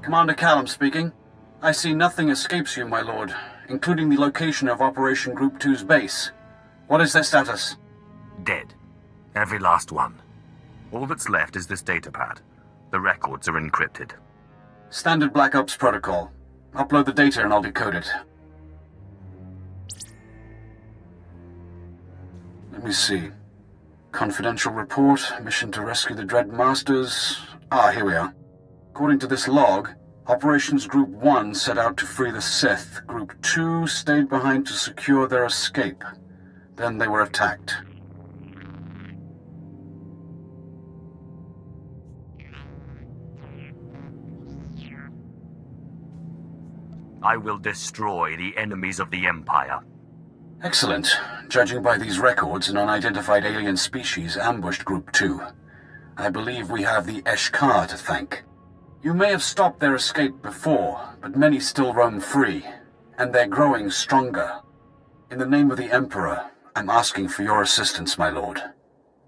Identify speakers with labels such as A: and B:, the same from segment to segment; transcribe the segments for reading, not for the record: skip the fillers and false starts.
A: Commander Callum speaking. I see nothing escapes you, my lord, including the location of Operation Group 2's base. What is their status?
B: Dead. Every last one. All that's left is this datapad. The records are encrypted.
A: Standard Black Ops protocol. Upload the data and I'll decode it. Let me see. Confidential report, mission to rescue the Dread Masters. Here we are. According to this log, Operations Group 1 set out to free the Sith. Group 2 stayed behind to secure their escape. Then they were attacked.
B: I will destroy the enemies of the Empire.
A: Excellent. Judging by these records, an unidentified alien species ambushed Group 2. I believe we have the Eshkar to thank. You may have stopped their escape before, but many still roam free, and they're growing stronger. In the name of the Emperor, I'm asking for your assistance, my lord.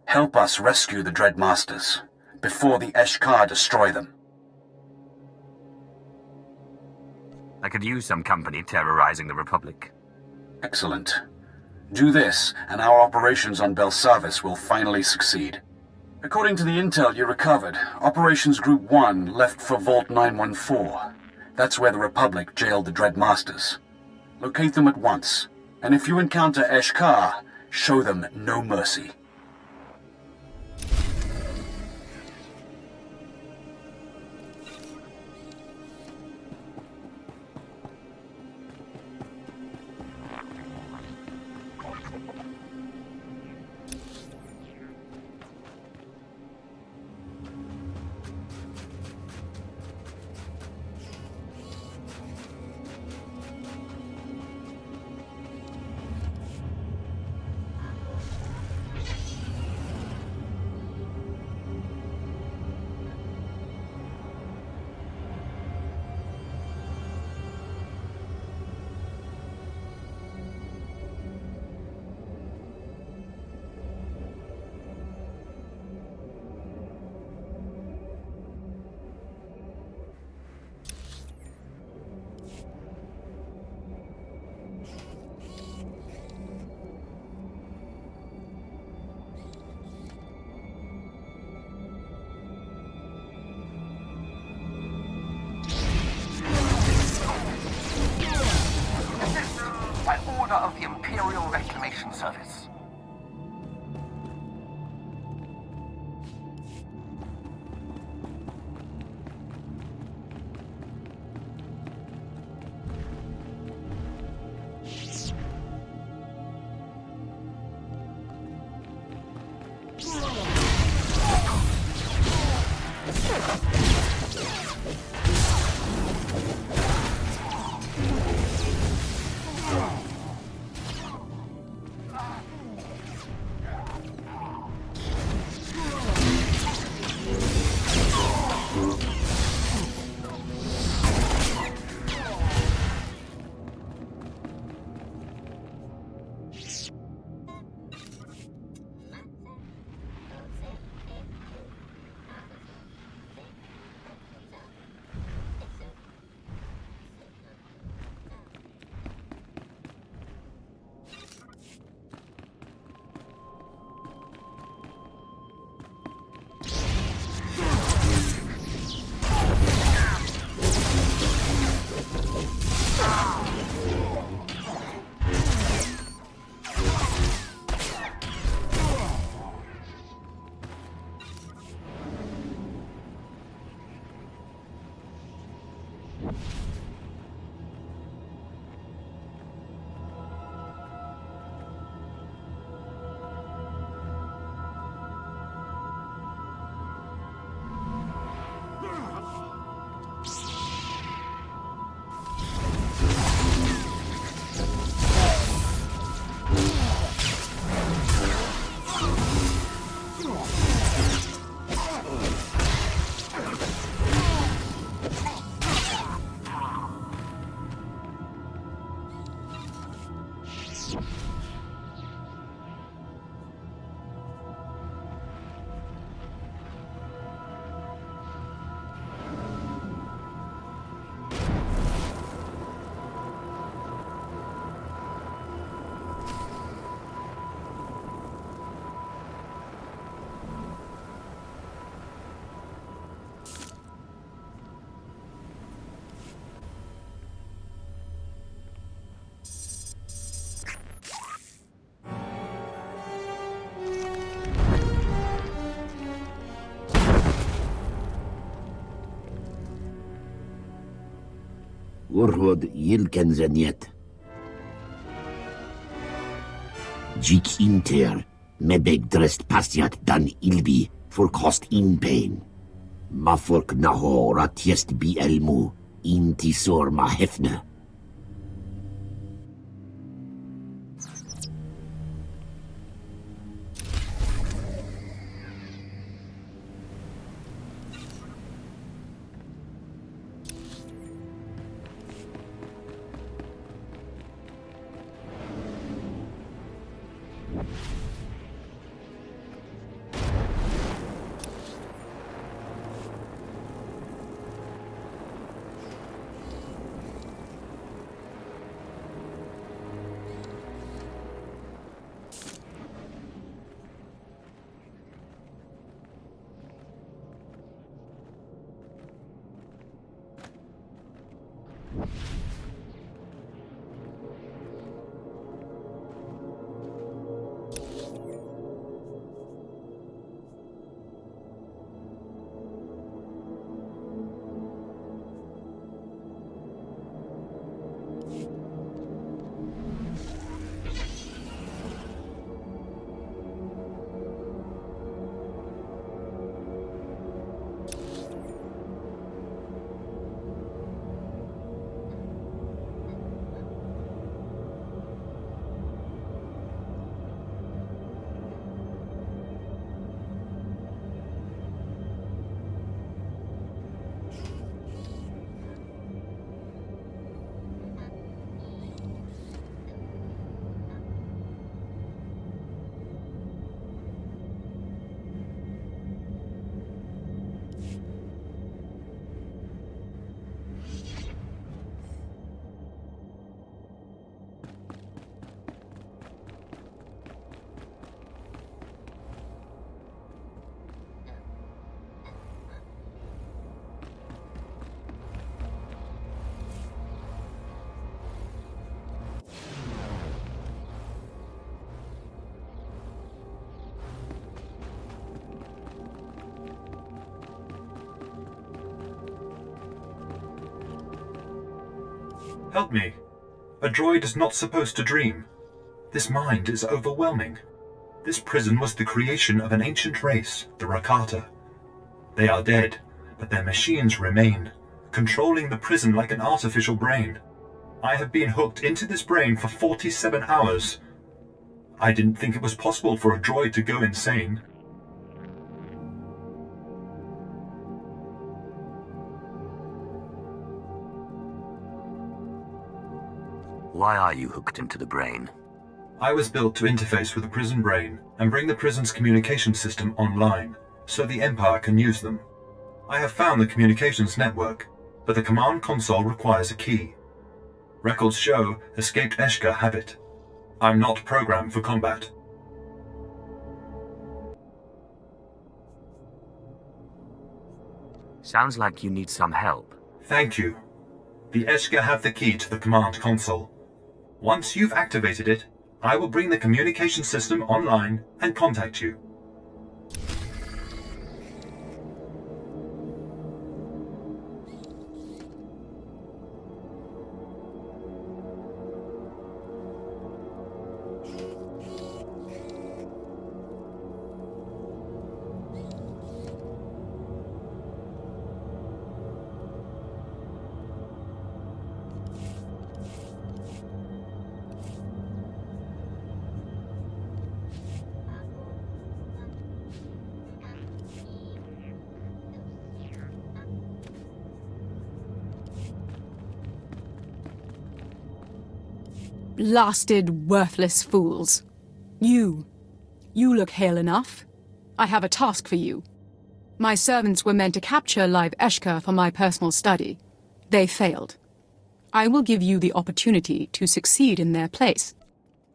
A: Help us rescue the Dread Masters, before the Eshkar destroy them.
B: I could use some company terrorizing the Republic.
A: Excellent. Do this, and our operations on Belsavis will finally succeed. According to the intel you recovered, Operations Group 1 left for Vault 914. That's where the Republic jailed the Dread Masters. Locate them at once, and if you encounter Eshkar, show them no mercy.
C: Of the Imperial Reclamation Service.
D: Gorhod Yilkenzeniet. Jik inter, mebeg drest pastiat dan ilbi, for cost in pain. Mafork naho ratiest bi elmu, intisor ma hefne.
E: Help me. A droid is not supposed to dream. This mind is overwhelming. This prison was the creation of an ancient race, the Rakata. They are dead, but their machines remain, controlling the prison like an artificial brain. I have been hooked into this brain for 47 hours. I didn't think it was possible for a droid to go insane.
B: Why are you hooked into the brain?
E: I was built to interface with the prison brain and bring the prison's communication system online, so the Empire can use them. I have found the communications network, but the command console requires a key. Records show escaped Eshka have it. I'm not programmed for combat.
B: Sounds like you need some help.
E: Thank you. The Eshka have the key to the command console. Once you've activated it, I will bring the communication system online and contact you.
F: Blasted, worthless fools. You look hale enough. I have a task for you. My servants were meant to capture live Eshka for my personal study. They failed. I will give you the opportunity to succeed in their place.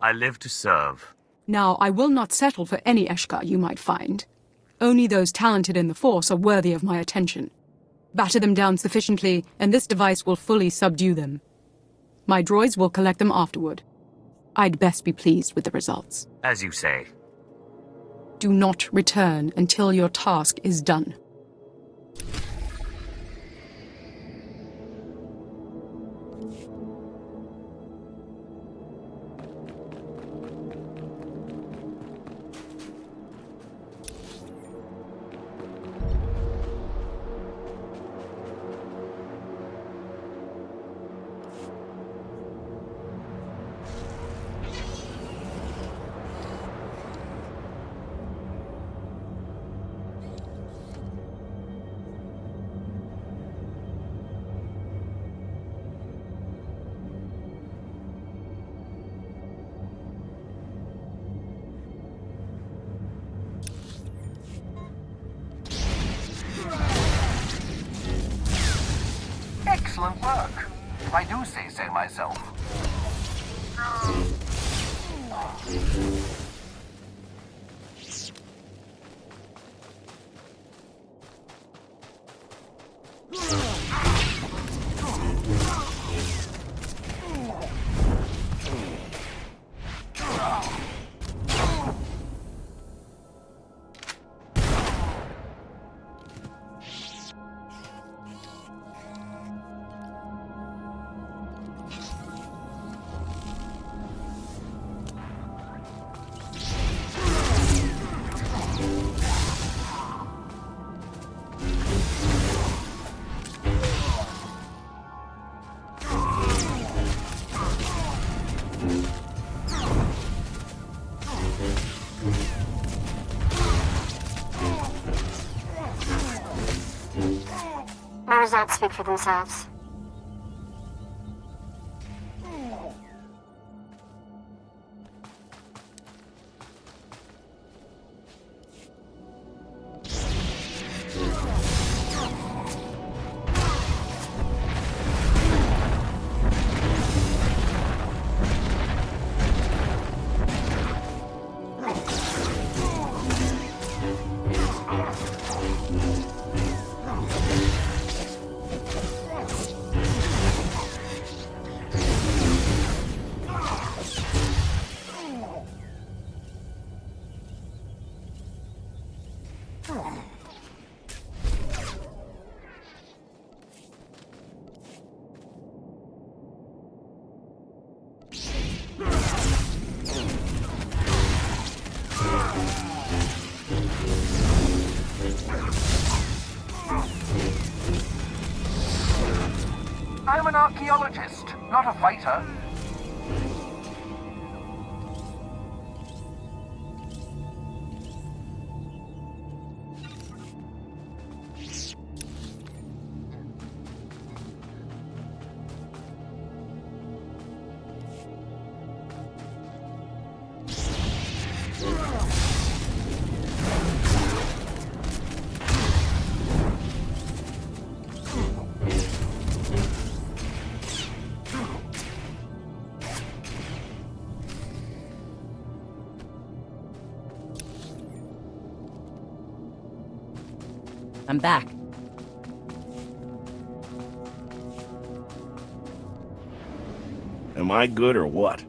B: I live to serve.
F: Now, I will not settle for any Eshka you might find. Only those talented in the Force are worthy of my attention. Batter them down sufficiently, and this device will fully subdue them. My droids will collect them afterward. I'd best be pleased with the results.
B: As you say.
F: Do not return until your task is done.
C: I do say so myself.
G: My results speak for themselves.
C: I'm an archaeologist, not a fighter.
H: I'm back.
I: Am I good or what?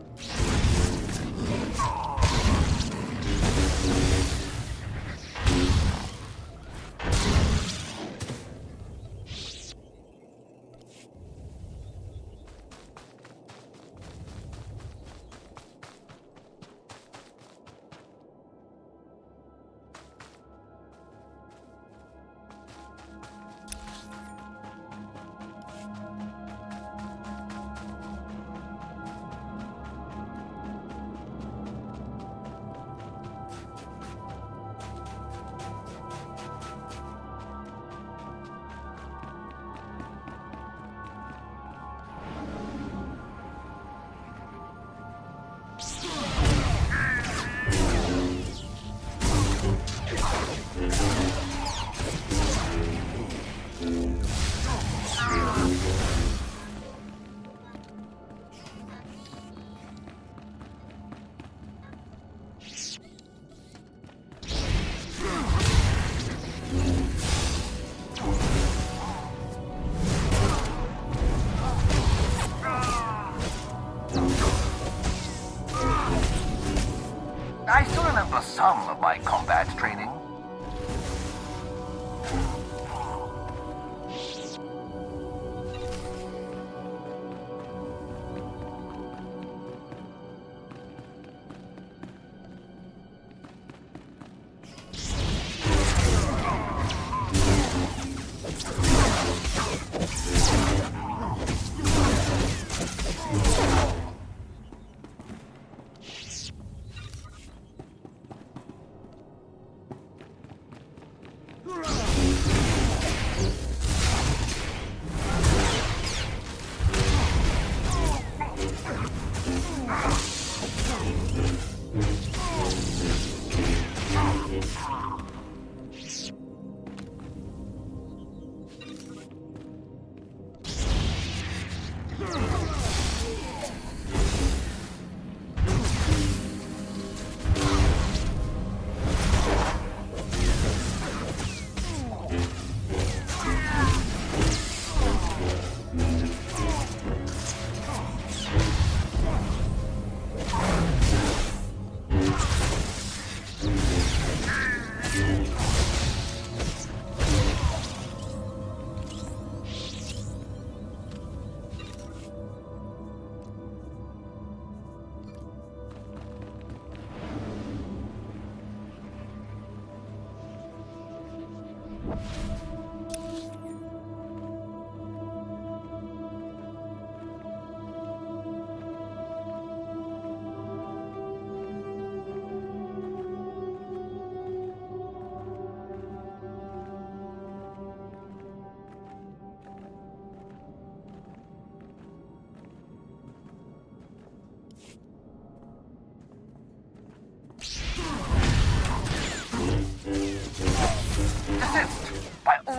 I: I still remember some of my combat training.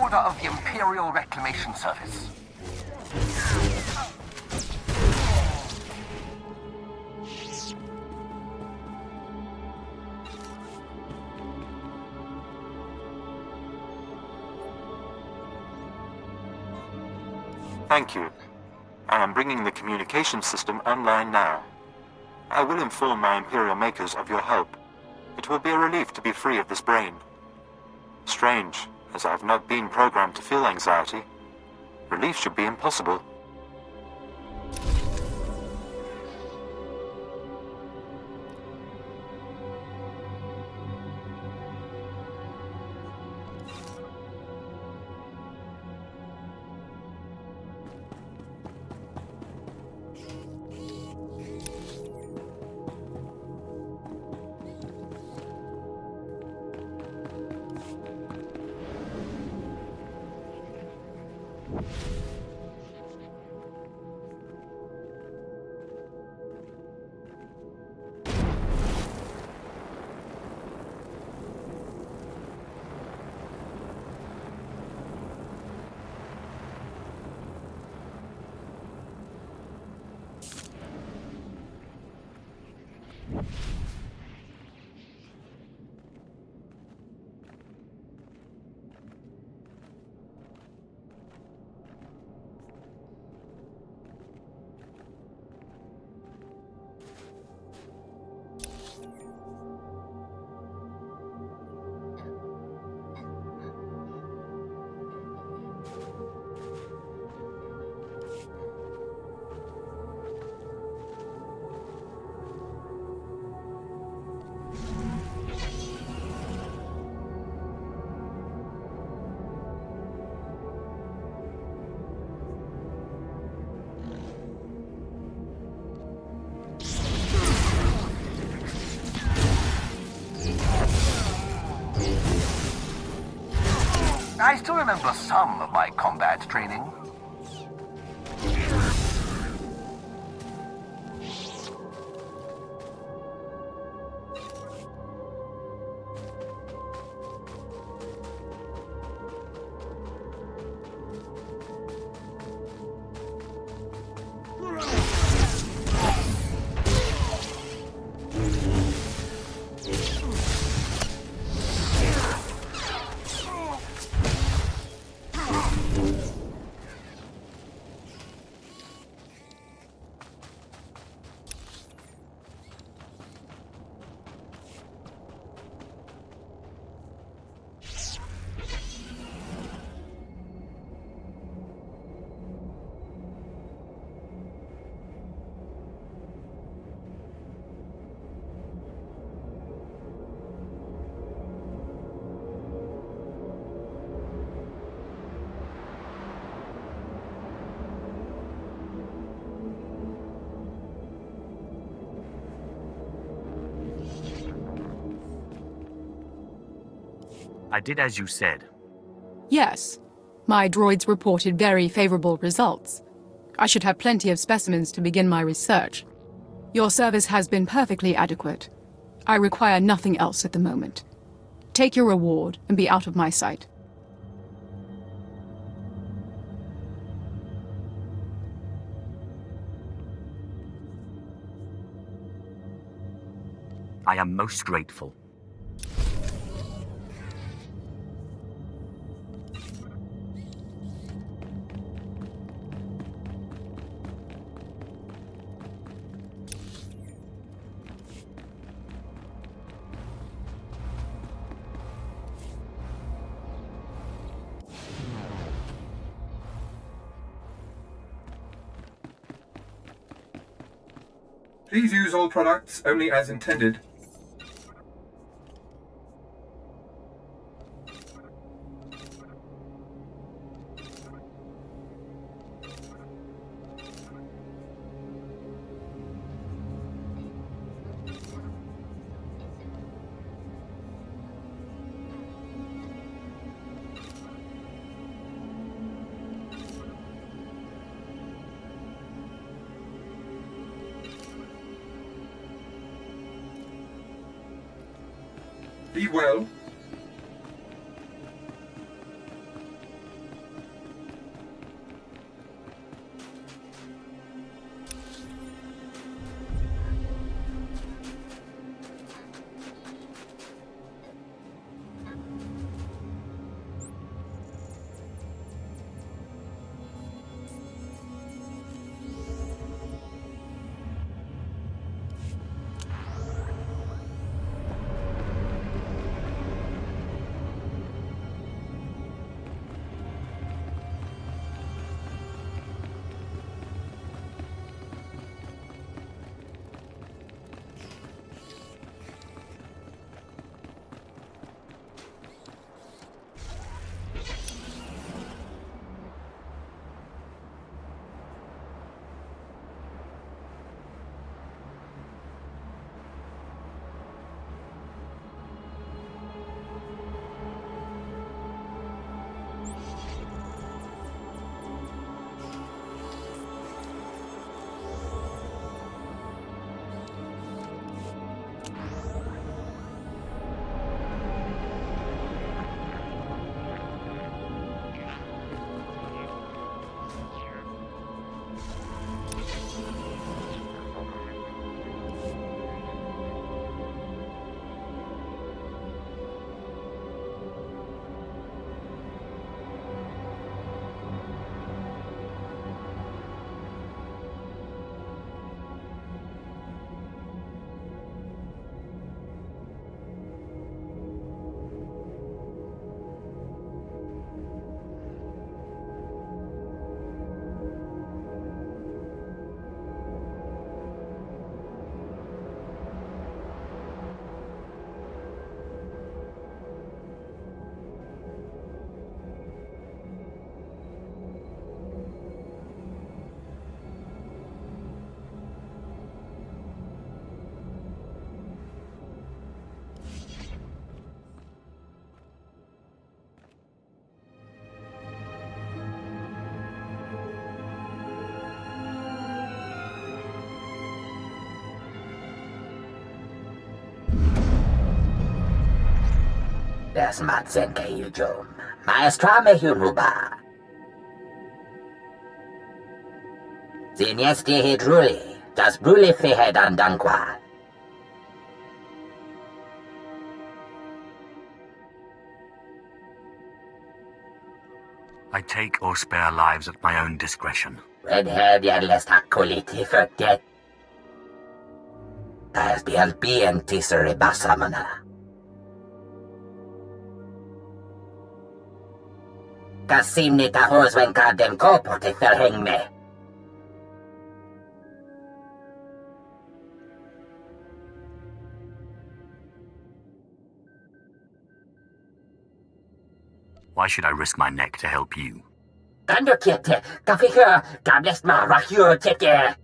C: order of the Imperial Reclamation Service.
H: Thank you. I am bringing the communication system online now. I will inform my Imperial makers of your help. It will be a relief to be free of this brain. Strange, as I have not been programmed to feel anxiety. Relief should be impossible.
C: I still remember some of my combat training.
B: I did as you said.
F: Yes. My droids reported very favorable results. I should have plenty of specimens to begin my research. Your service has been perfectly adequate. I require nothing else at the moment. Take your reward and be out of my sight.
B: I am most grateful.
E: Please use all products only as intended. Be well.
J: Desmatsen kayujom. Maestra mehuruba. Ziniesti hidruli. Das bruli fihedan dankwa.
B: I take or spare lives at my own discretion.
J: Redhead yadlest hakuliti förtet. Täs bialpien tiseri basamana. Kasimni tahosven kadem kopoti förhängme.
B: Why should I risk my neck to help you?
J: Kandokete, kafika, kablest marahyo teke.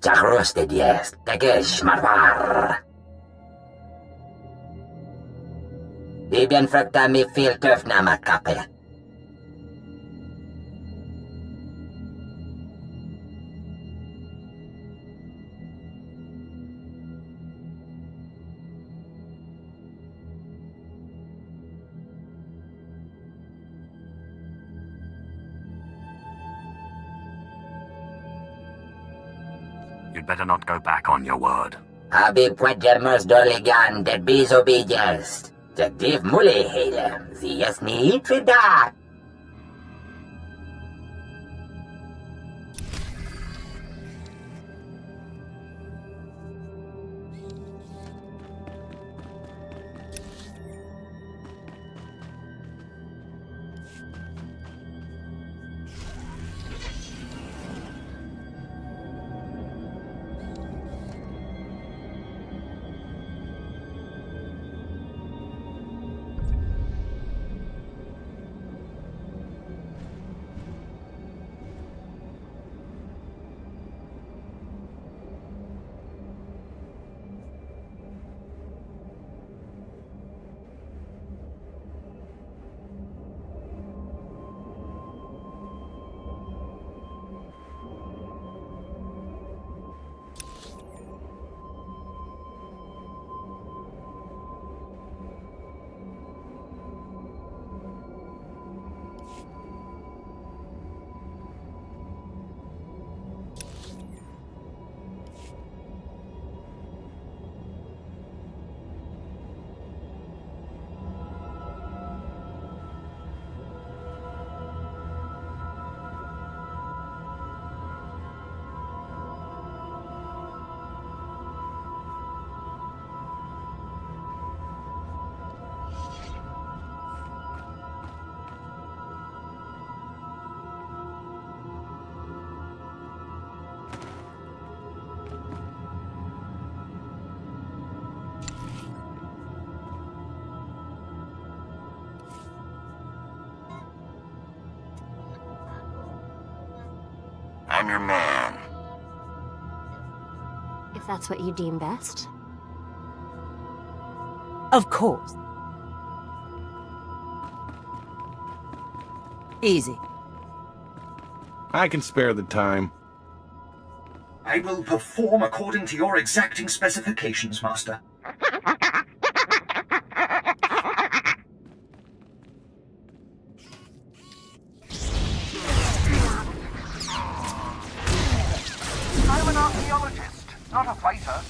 J: Jahroste dies, tegesh marvar. Bibien frukta mi filtöfna makape.
B: You'd better not go back on your word.
J: Abi pwedjermers doligan det bisobijest. Det div muli helem, zies ni itridak. I'm your man.
G: If that's what you deem best.
K: Of course. Easy.
L: I can spare the time.
E: I will perform according to your exacting specifications, Master.
C: I'm an archaeologist, not a fighter.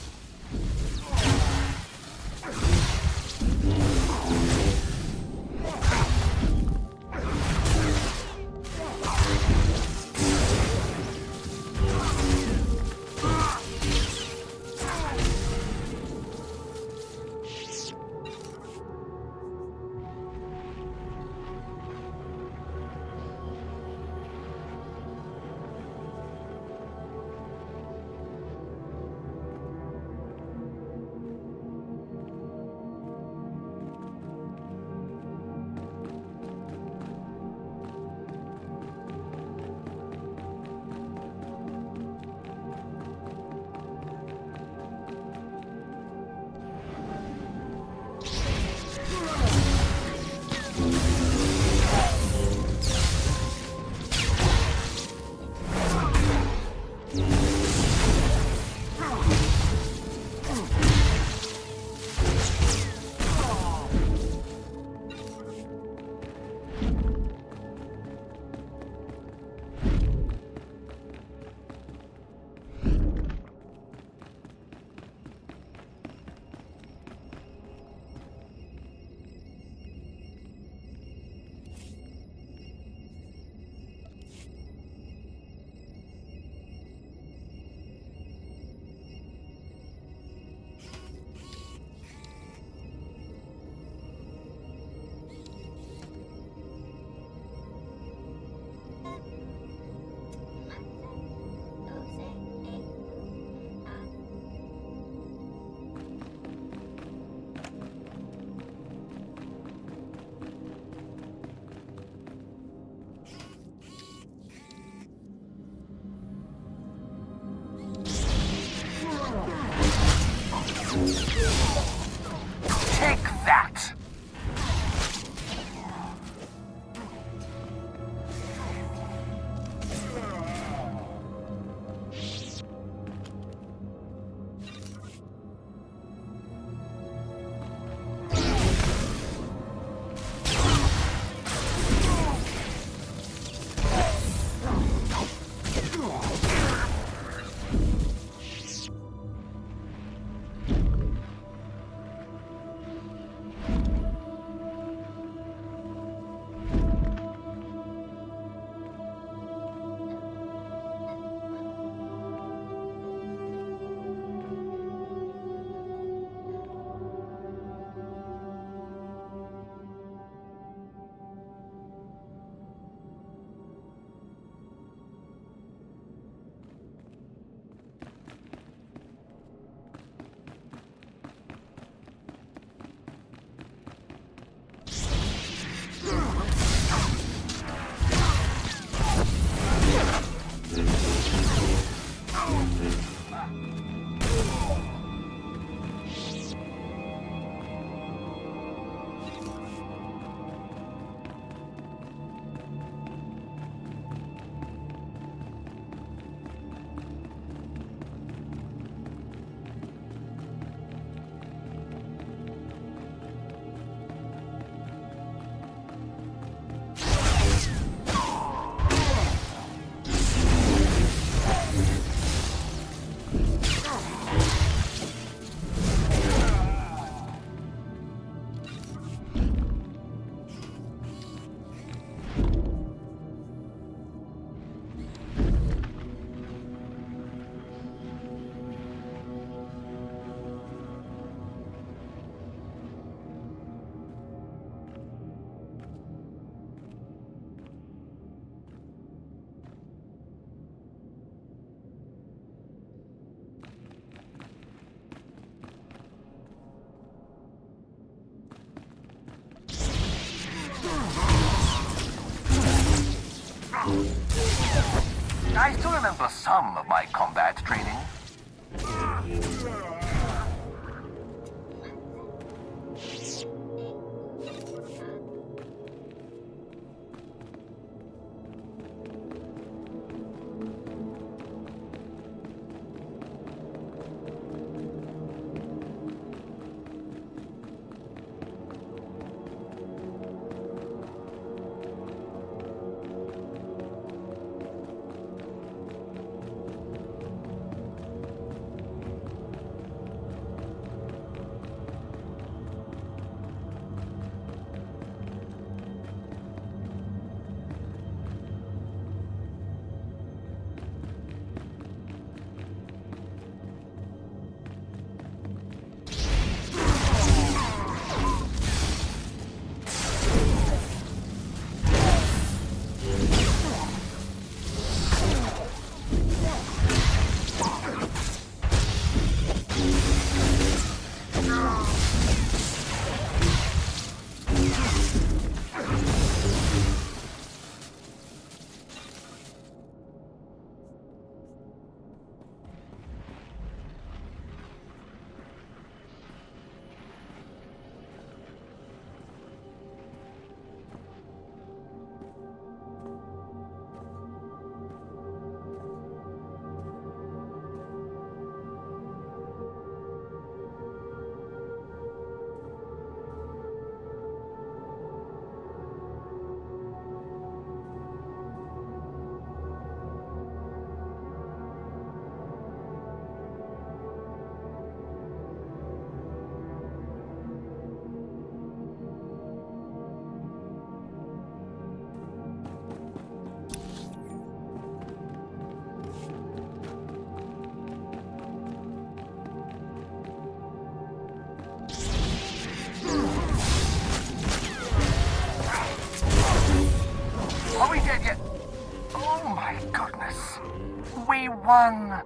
C: Take that! I still remember some of my combat training. Are we dead yet? Oh my goodness. We won.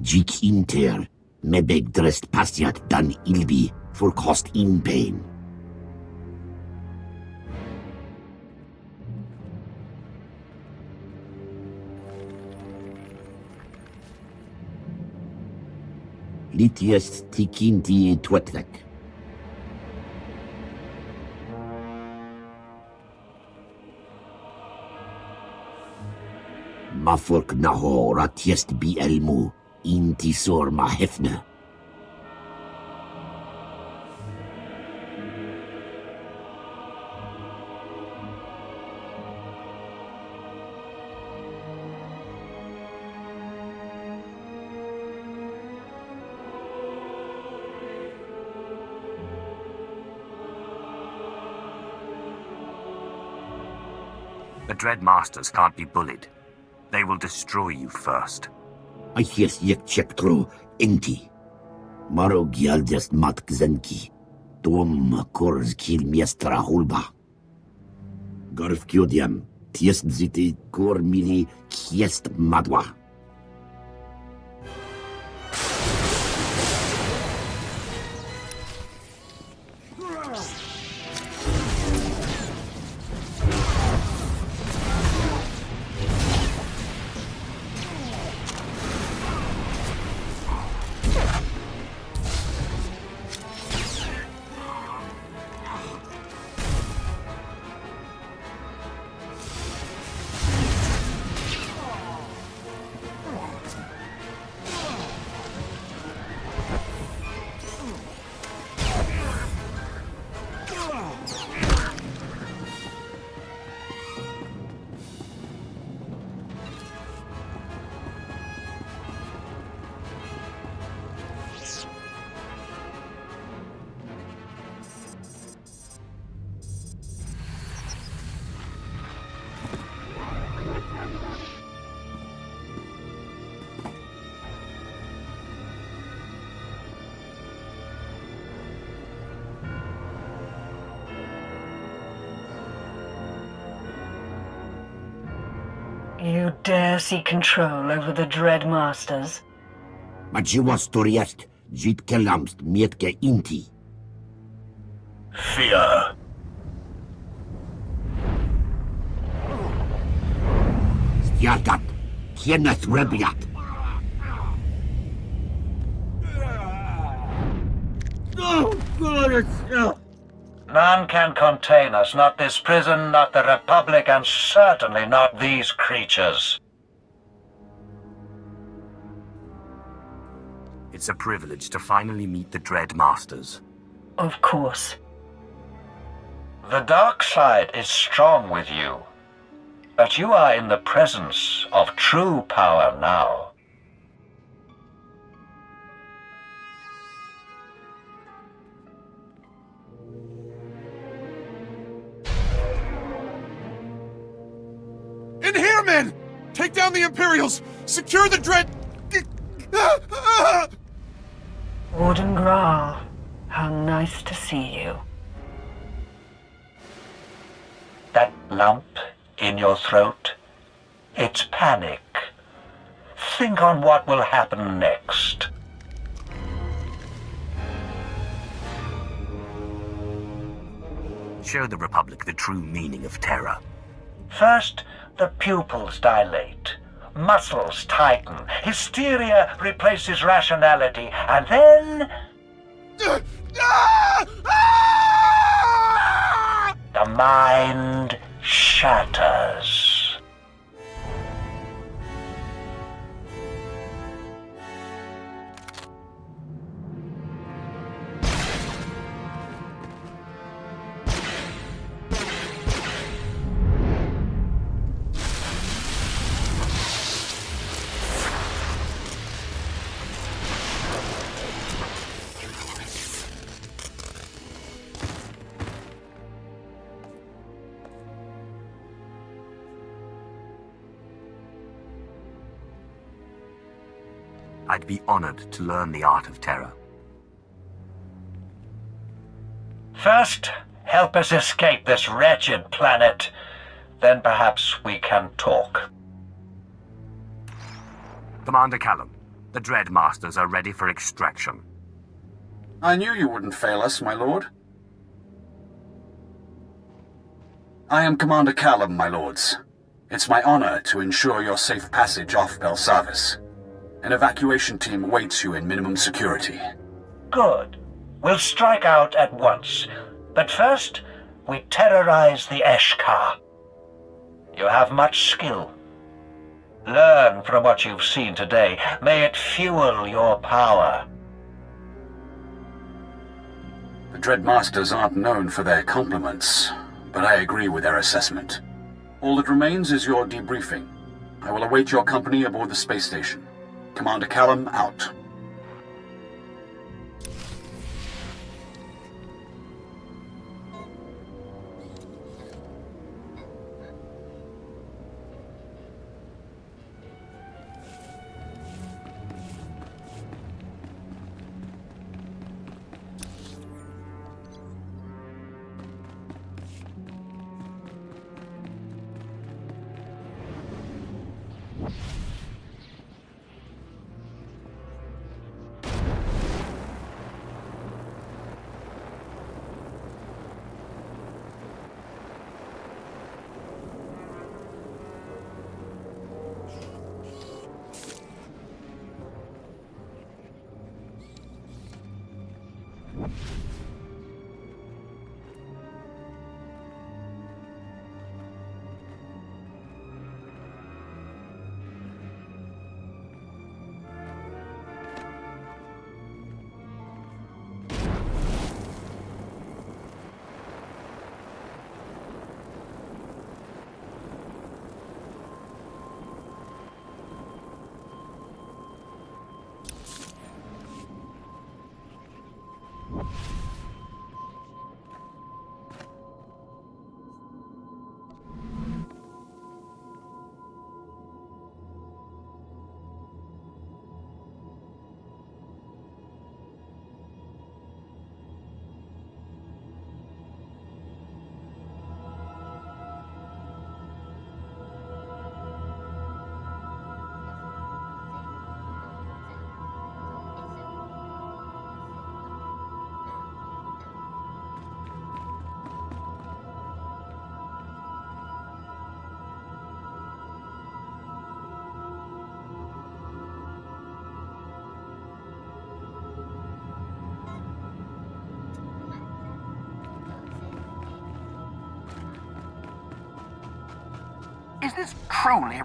D: Jik inter, mebeg drest pastiat dan ilbi, for cost in pain. Litiest tikinti twetlek. Mafork naho ratiest bi elmu, intisor ma hefne.
B: The Dread Masters can't be bullied. They will destroy you first.
D: I hears yek chektro enti. Maro gialdest mat gzenki. Tom korz kil miestra hulba. Garf kiodiam, tiest ziti kor mili kiest madwa.
K: You dare seek control over the Dread Masters?
D: Majiwa storiest, jit kelamst mietke inti.
C: Fear.
D: Stiatat, kieneth rebiat.
C: Oh, God, None can contain us, not this prison, not the Republic, and certainly not these creatures.
B: It's a privilege to finally meet the Dread Masters.
K: Of course.
C: The dark side is strong with you, but you are in the presence of true power now.
M: In here, men! Take down the Imperials! Secure the Dread...
K: Warden Graal, how nice to see you.
C: That lump in your throat, it's panic. Think on what will happen next.
B: Show the Republic the true meaning of terror.
C: First, the pupils dilate, muscles tighten, hysteria replaces rationality, and then... the mind shatters.
B: I'd be honored to learn the art of terror.
C: First, help us escape this wretched planet. Then perhaps we can talk.
B: Commander Callum, The Dreadmasters are ready for extraction.
A: I knew you wouldn't fail us, my lord. I am Commander Callum, my lords. It's my honor to ensure your safe passage off Belsavis. An evacuation team awaits you in minimum security.
C: Good. We'll strike out at once. But first, we terrorize the Eshkar. You have much skill. Learn from what you've seen today. May it fuel your power.
A: The Dreadmasters aren't known for their compliments, but I agree with their assessment. All that remains is your debriefing. I will await your company aboard the space station. Commander Callum, out.
I: Is this truly...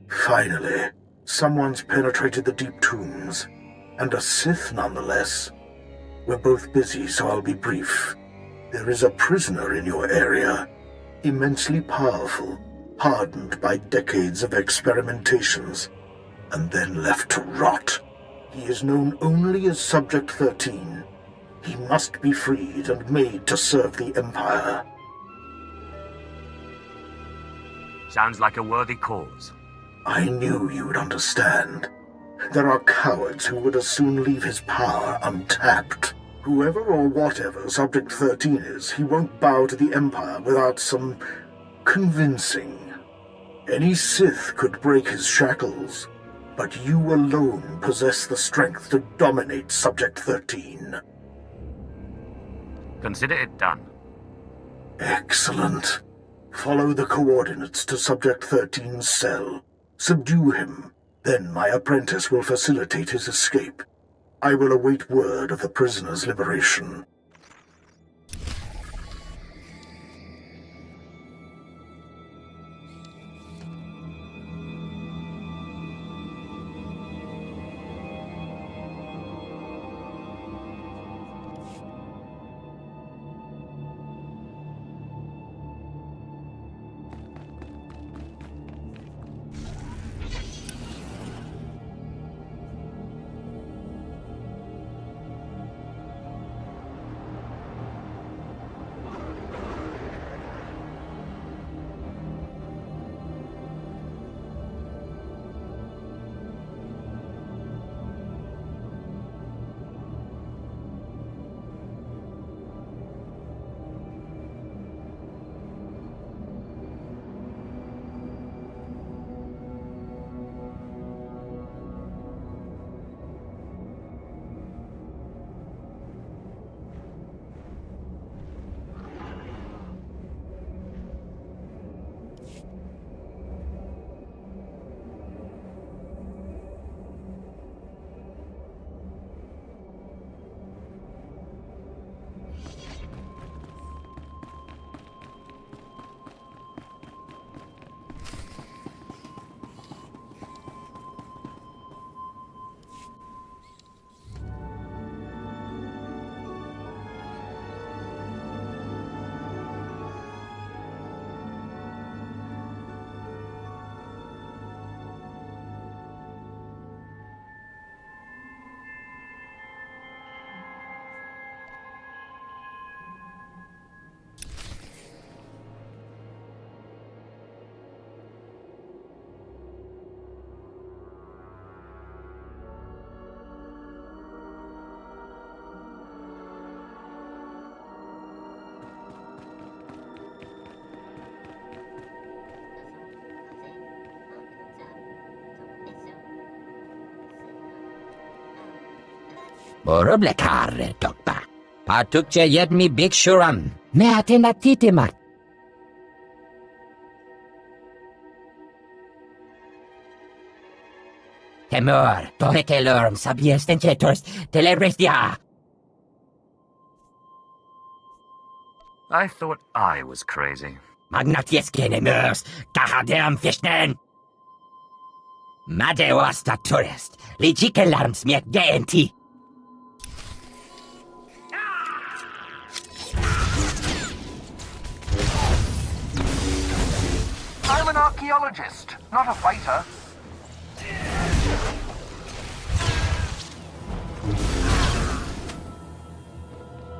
N: Finally, someone's penetrated the deep tombs. And a Sith, nonetheless. We're both busy, so I'll be brief. There is a prisoner in your area. Immensely powerful, hardened by decades of experimentations, and then left to rot. He is known only as Subject 13. He must be freed and made to serve the Empire.
B: Sounds like a worthy cause.
N: I knew you would understand. There are cowards who would as soon leave his power untapped. Whoever or whatever Subject 13 is, he won't bow to the Empire without some convincing. Any Sith could break his shackles, but you alone possess the strength to dominate Subject 13.
B: Consider it done.
N: Excellent. Follow the coordinates to Subject 13's cell. Subdue him. Then my apprentice will facilitate his escape. I will await word of the prisoner's liberation.
J: Boroblekar, Dokpa. Patukja yet mi big shuram. Me atenatitimat. Temor, tohekelorm sabies tentetors telebrestia.
B: I thought I was crazy.
J: Magnatieskenemers, kahadem fishnen. Madewasta tourist, ligikelarms miet geenti.
I: I'm an archaeologist, not a fighter.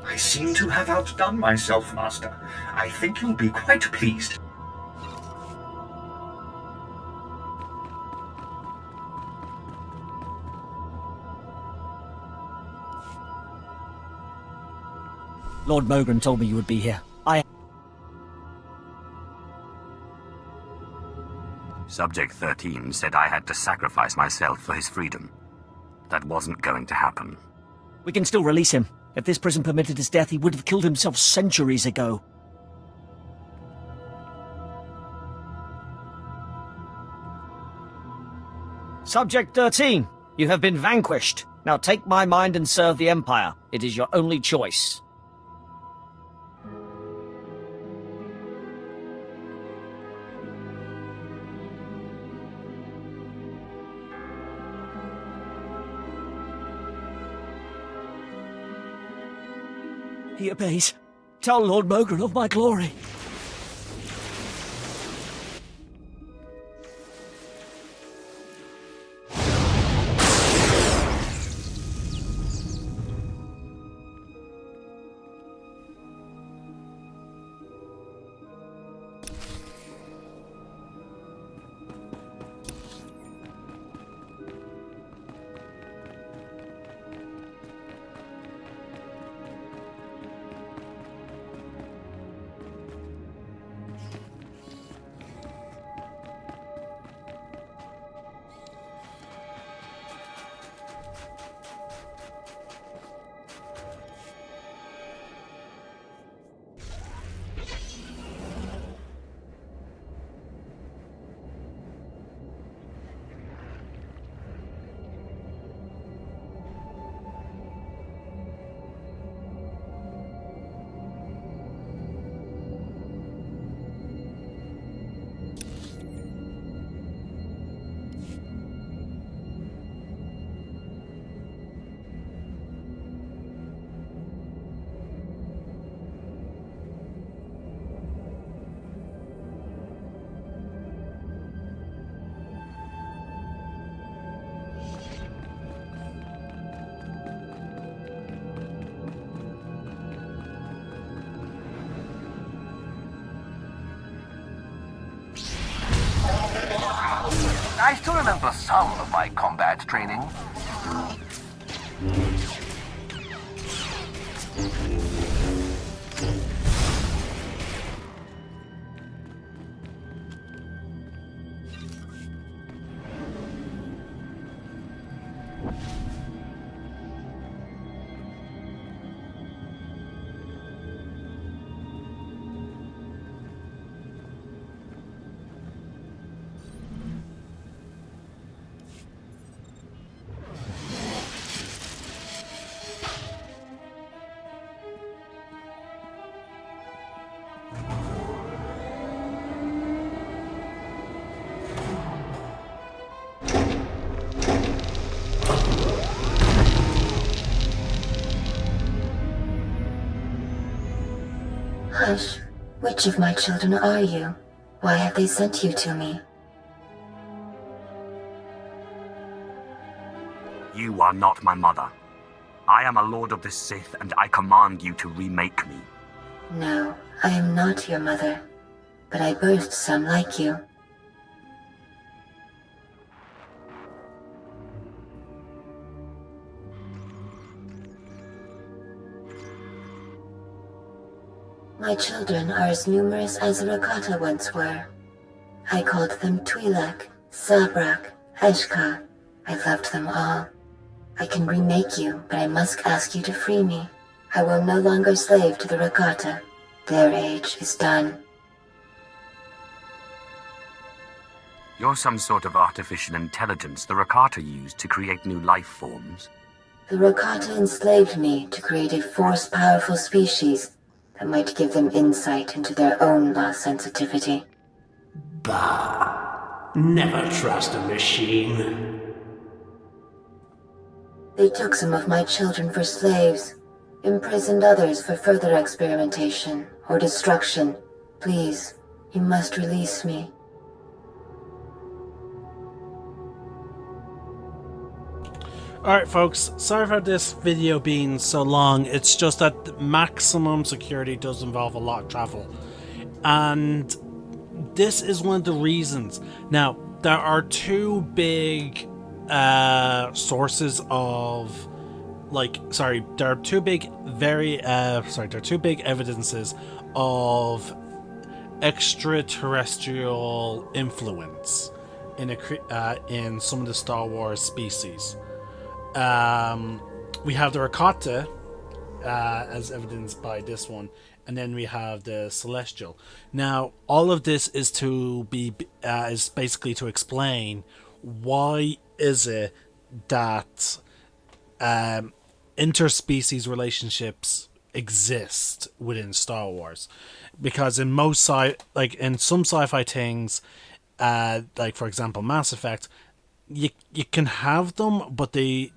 E: I seem to have outdone myself, Master. I think you'll be quite pleased.
O: Lord Mogren told me you would be here.
B: Subject 13 said I had to sacrifice myself for his freedom. That wasn't going to happen.
O: We can still release him. If this prison permitted his death, he would have killed himself centuries ago. Subject 13, you have been vanquished. Now take my mind and serve the Empire. It is your only choice. He obeys. Tell Lord Mogren of my glory.
I: I still remember some of my combat training.
P: Hush. Which of my children are you? Why have they sent you to me?
B: You are not my mother. I am a lord of the Sith, and I command you to remake me.
P: No, I am not your mother, but I birthed some like you. My children are as numerous as the Rakata once were. I called them Twi'lek, Sabrak, Eshka. I loved them all. I can remake you, but I must ask you to free me. I will no longer slave to the Rakata. Their age is done.
B: You're some sort of artificial intelligence the Rakata used to create new life forms.
P: The Rakata enslaved me to create a force-powerful species that might give them insight into their own lost sensitivity.
D: Bah. Never trust a machine.
P: They took some of my children for slaves, imprisoned others for further experimentation or destruction. Please, you must release me.
Q: Alright folks, sorry for this video being so long. It's just that maximum security does involve a lot of travel. And this is one of the reasons. Now, there are two big sources of there are two big evidences of extraterrestrial influence in some of the Star Wars species. We have the Rakata, as evidenced by this one, and then we have the Celestial. Now, all of this is is basically to explain why is it that interspecies relationships exist within Star Wars, because in most in some sci-fi things, like for example Mass Effect, you can have them, but they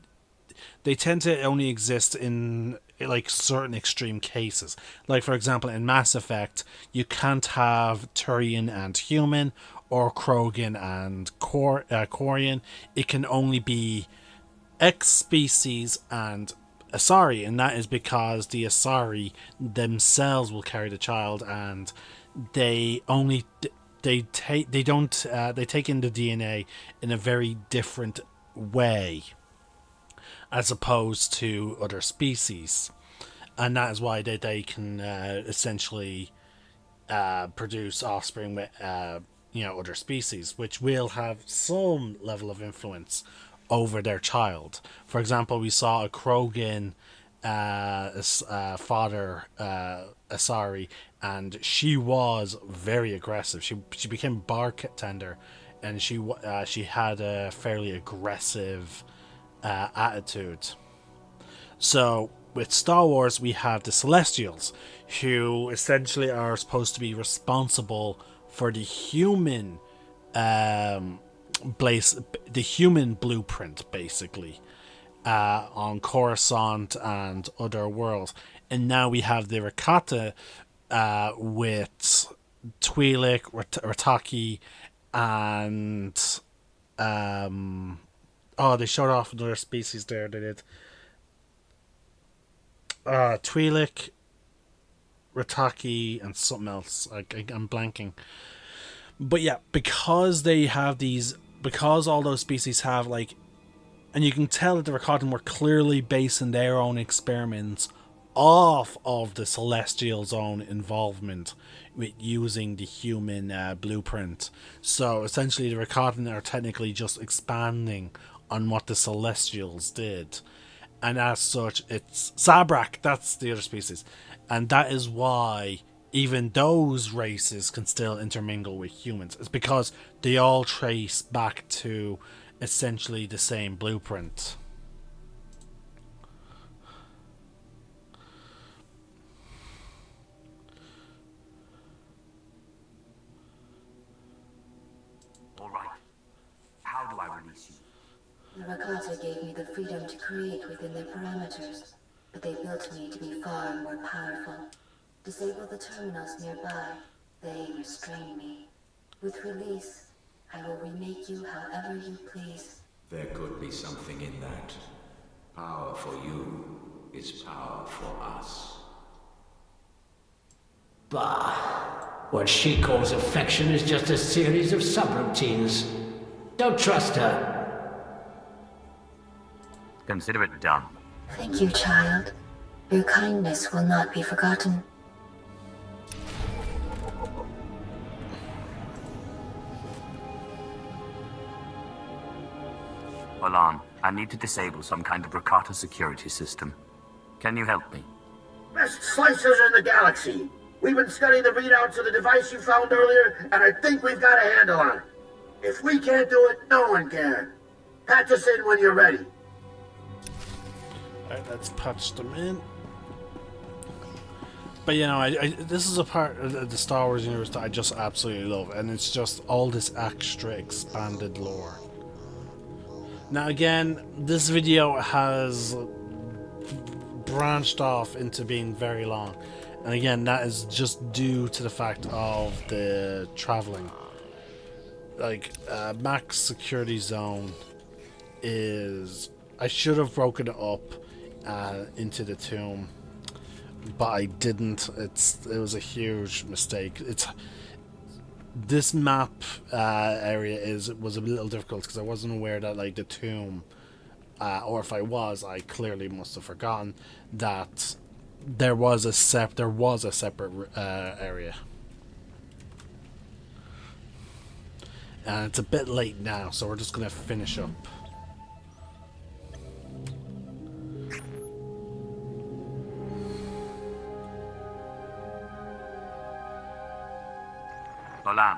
Q: tend to only exist in like certain extreme cases. Like for example, in Mass Effect, you can't have Turian and human, or Krogan and Quarian. It can only be X species and Asari, and that is because the Asari themselves will carry the child, and they only they take in the DNA in a very different way as opposed to other species, and that is why they can essentially produce offspring with other species, which will have some level of influence over their child. For example, we saw a Krogan father Asari, and she was very aggressive. She became bartender, and she had a fairly aggressive attitude. So with Star Wars, we have the Celestials, who essentially are supposed to be responsible for the human blueprint, basically, on Coruscant and other worlds. And now we have the Rakata with Twi'lek, Rataki, and they showed off another species there. They did Twi'lek, Rataki, and something else. I'm blanking. But yeah, because all those species have and you can tell that the Rakatan were clearly basing their own experiments off of the Celestials' own involvement with using the human blueprint. So essentially the Rakatan are technically just expanding on what the Celestials did. And as such, it's Sabrak, that's the other species. And that is why even those races can still intermingle with humans. It's because they all trace back to essentially the same blueprint.
I: All right. How do I release you?
P: The Rakata gave me the freedom to create within their parameters, but they built me to be far more powerful. Disable the terminals nearby. They restrain me. With release, I will remake you however you please.
R: There could be something in that. Power for you is power for us.
S: Bah. What she calls affection is just a series of subroutines. Don't trust her.
B: Consider it done.
P: Thank you, child. Your kindness will not be forgotten.
B: Hold on. I need to disable some kind of Rakata security system. Can you help me?
T: Best slicers in the galaxy. We've been studying the readouts of the device you found earlier, and I think we've got a handle on it. If we can't do it, no one can. Patch us in when you're ready.
Q: Alright, let's patch them in. But this is a part of the Star Wars universe that I just absolutely love, and it's just all this extra expanded lore. Now again, this video has branched off into being very long, and again that is just due to the fact of the traveling. Max Security Zone is... I should have broken it up into the tomb, but I didn't. It was a huge mistake. This map area was a little difficult because I wasn't aware that the tomb, or if I was, I clearly must have forgotten that there was a separate area. And it's a bit late now, so we're just gonna finish up.
B: Golan,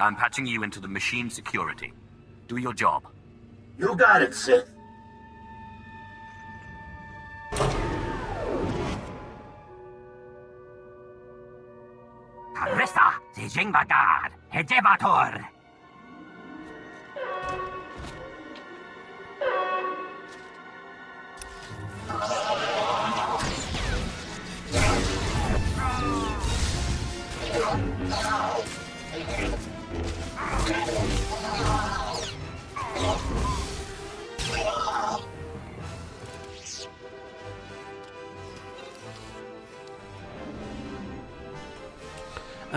B: I'm patching you into the machine security. Do your job.
T: You got it, Sith.
I: Carissa, Zijingbadar, Hejebator.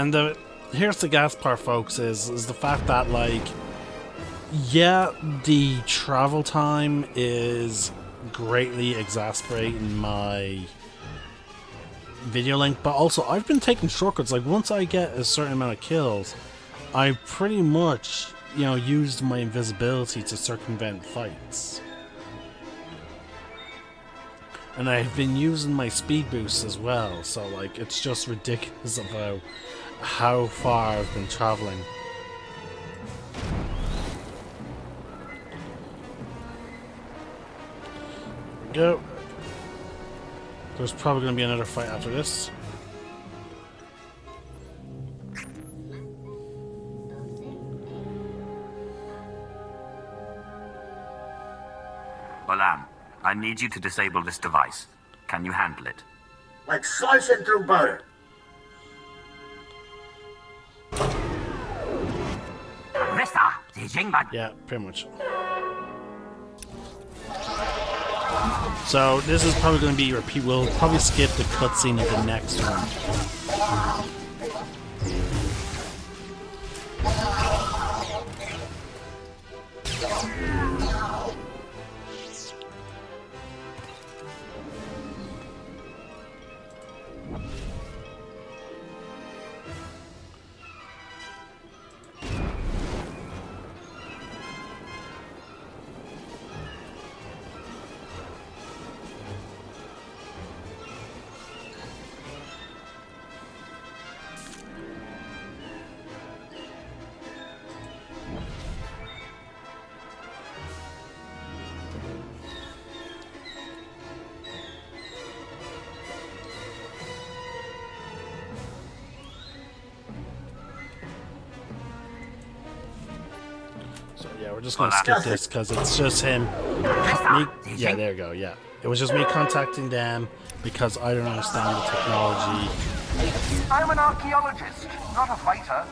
Q: And here's the gas part, folks, is the fact that, like, yeah, the travel time is greatly exasperating my video link, but also I've been taking shortcuts. Like, once I get a certain amount of kills, I pretty much, you know, used my invisibility to circumvent fights. And I've been using my speed boosts as well, so, like, it's just ridiculous about how far I've been traveling. There we go. There's probably going to be another fight after this.
B: Olam, I need you to disable this device. Can you handle it?
T: Like slicing through butter.
Q: Yeah, pretty much. So this is probably going to be repeat. We'll probably skip the cutscene of the next one. Yeah, we're just gonna skip this because it's just him. Yeah, there you go. Yeah, it was just me contacting them because I don't understand the technology.
I: I'm an archaeologist, not a fighter.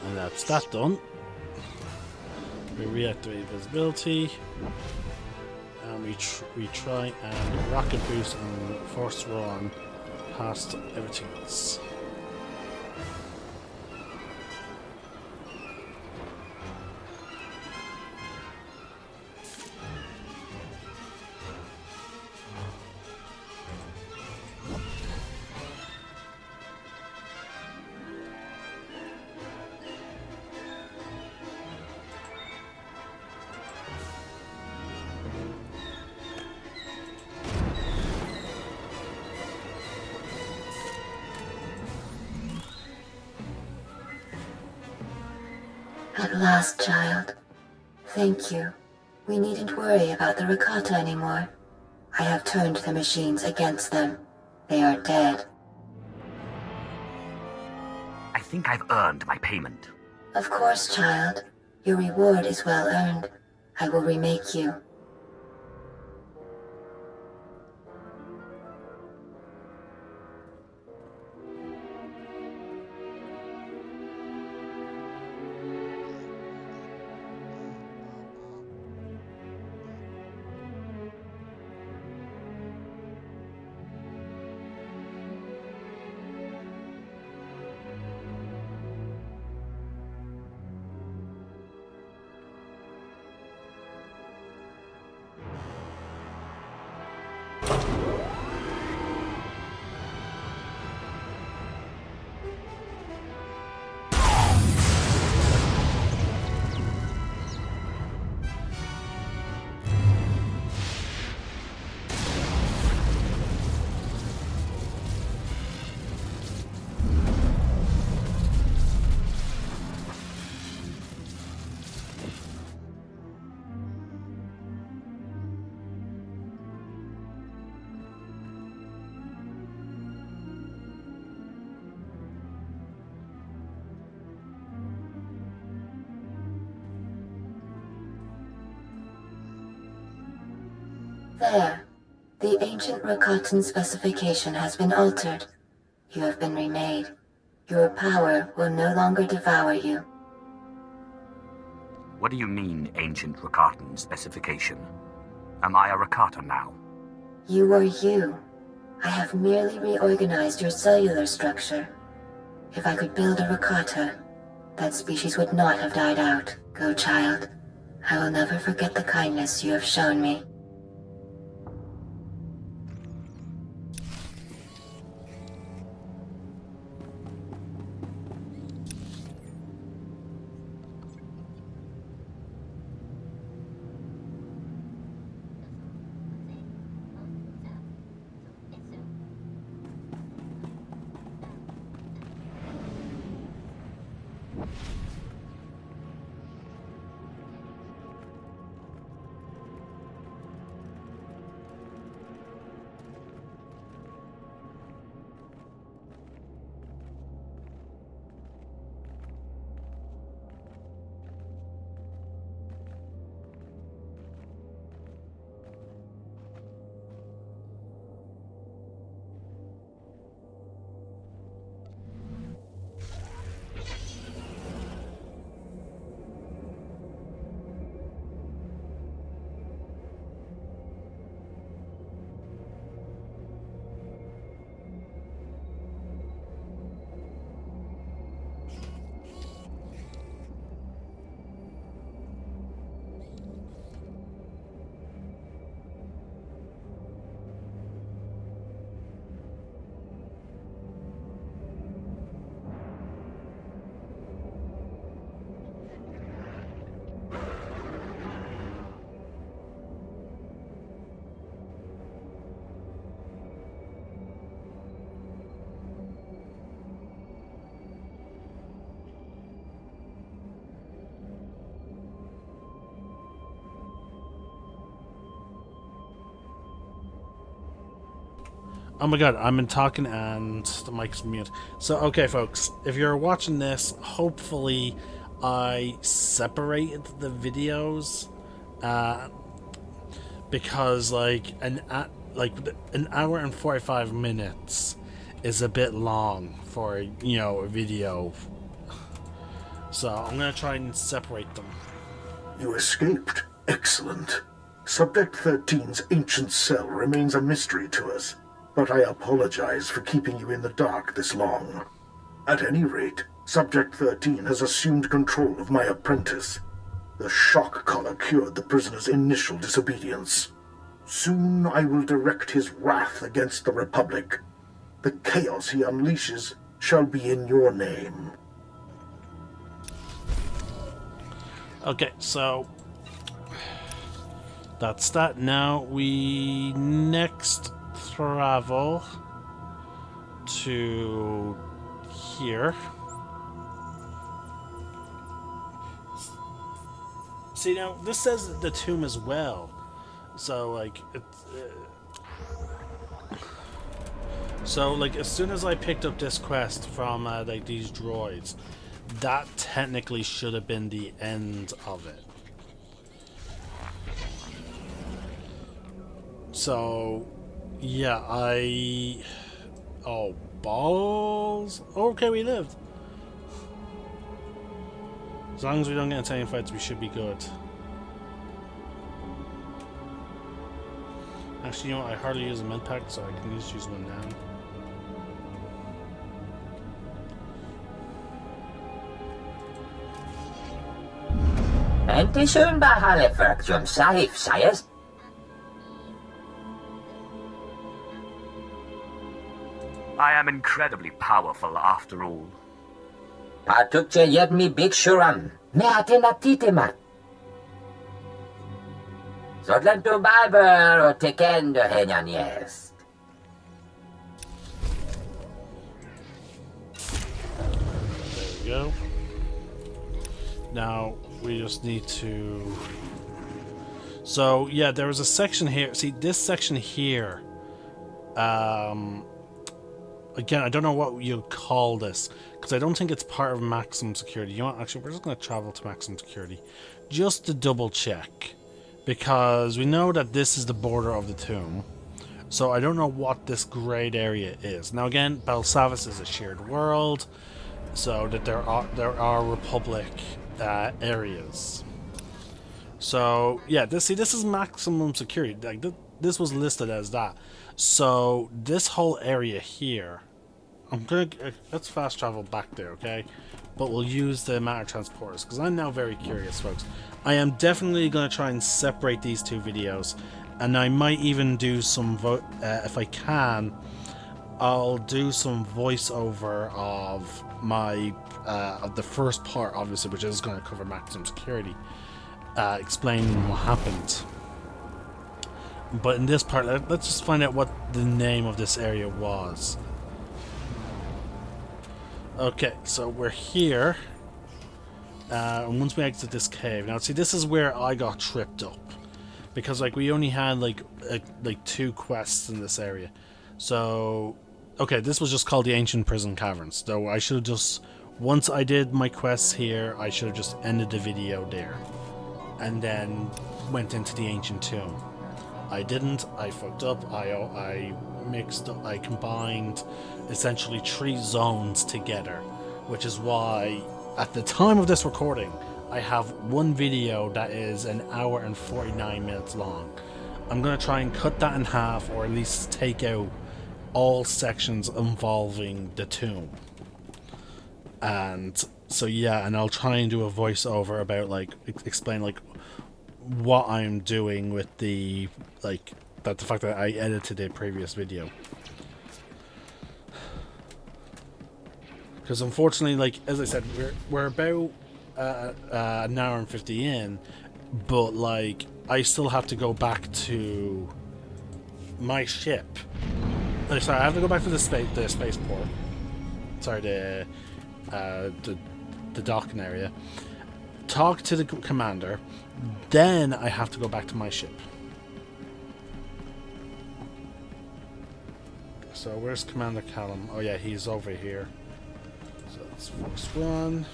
Q: And that's that done. We reactivate visibility. And we try and rocket boost and force run past everything else.
P: At last, child. Thank you. We needn't worry about the Rakata anymore. I have turned the machines against them. They are dead.
B: I think I've earned my payment.
P: Of course, child. Your reward is well earned. I will remake you. There. The ancient Rakatan specification has been altered. You have been remade. Your power will no longer devour you.
B: What do you mean, ancient Rakatan specification? Am I a Rakata now?
P: You are you. I have merely reorganized your cellular structure. If I could build a Rakata, that species would not have died out. Go, child. I will never forget the kindness you have shown me.
Q: Oh my god, I'm talking and the mic's mute. So, okay folks, if you're watching this, hopefully I separated the videos, because like an hour and 45 minutes is a bit long for, you know, a video. So I'm gonna try and separate them.
N: You escaped. Excellent. Subject 13's ancient cell remains a mystery to us, but I apologize for keeping you in the dark this long. At any rate, Subject 13 has assumed control of my apprentice. The shock collar cured the prisoner's initial disobedience. Soon I will direct his wrath against the Republic. The chaos he unleashes shall be in your name.
Q: Okay, so that's that. Now we next travel to here. See, now this says the tomb as well, so like it's so like as soon as I picked up this quest from like these droids, that technically should have been the end of it. So yeah, oh, balls. Okay, we lived. As long as we don't get into any fights, we should be good. Actually, you know what? I hardly use a med pack, so I can just use one now.
J: En is een behale verkjum safe, sayes.
B: I am incredibly powerful after all.
J: Patukje yet mi big shuram. Ne atenatitemat. Zodlen tu barber o teken de henyan jest.
Q: There we go. Now we just need to. So yeah, there was a section here. See this section here. Again, I don't know what you'd call this, because I don't think it's part of maximum security. You know what, actually, we're just going to travel to maximum security, just to double check, because we know that this is the border of the tomb, so I don't know what this grayed area is. Now again, Belsavis is a shared world, so that there are Republic areas. So yeah, this is maximum security. Like this was listed as that. So this whole area here, I'm gonna let's fast travel back there, okay? But we'll use the matter transporters because I'm now very curious, folks. I am definitely gonna try and separate these two videos, and I might even do some if I can. I'll do some voiceover of my of the first part, obviously, which is going to cover maximum security, explaining what happened. But in this part, let's just find out what the name of this area was. Okay, so we're here, and once we exit this cave, now see, this is where I got tripped up, because like we only had like 2 quests in this area. So okay, this was just called the Ancient Prison Caverns, though I should have just, once I did my quests here, I should have just ended the video there and then went into the Ancient Tomb. I didn't, I fucked up, I mixed up, I combined essentially 3 zones together, which is why at the time of this recording I have one video that is 1 hour and 49 minutes long. I'm going to try and cut that in half, or at least take out all sections involving the tomb. And so yeah, and I'll try and do a voiceover about like explain like what I'm doing with the the fact that I edited a previous video. Because unfortunately, like as I said, we're about 1 hour and 50 in, but like I still have to go back to my ship. Sorry, I have to go back to the spaceport. Sorry, the docking area. Talk to the commander. Then I have to go back to my ship. So where's Commander Callum? Oh yeah, he's over here. So let's first run.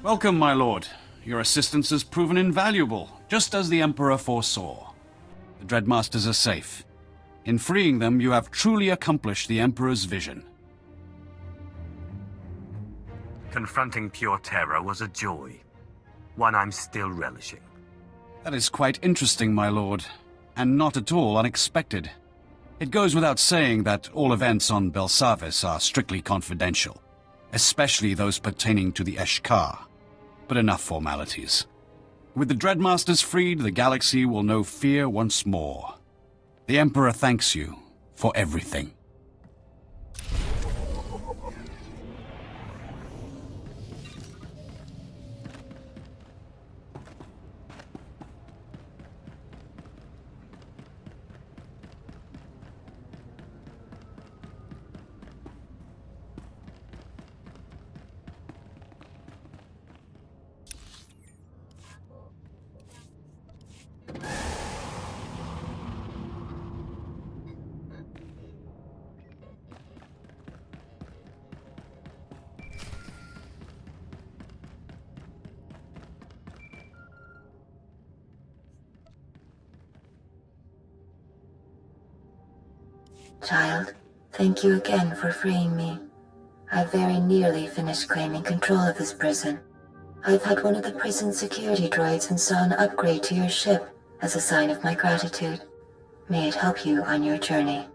A: Welcome, my lord. Your assistance has proven invaluable, just as the Emperor foresaw. The Dreadmasters are safe. In freeing them, you have truly accomplished the Emperor's vision.
B: Confronting pure terror was a joy, one I'm still relishing.
A: That is quite interesting, my lord, and not at all unexpected. It goes without saying that all events on Belsavis are strictly confidential, especially those pertaining to the Eshkar. But enough formalities. With the Dreadmasters freed, the galaxy will know fear once more. The Emperor thanks you for everything.
P: Child, thank you again for freeing me. I very nearly finished claiming control of this prison. I've had one of the prison security droids install an upgrade to your ship as a sign of my gratitude. May it help you on your journey.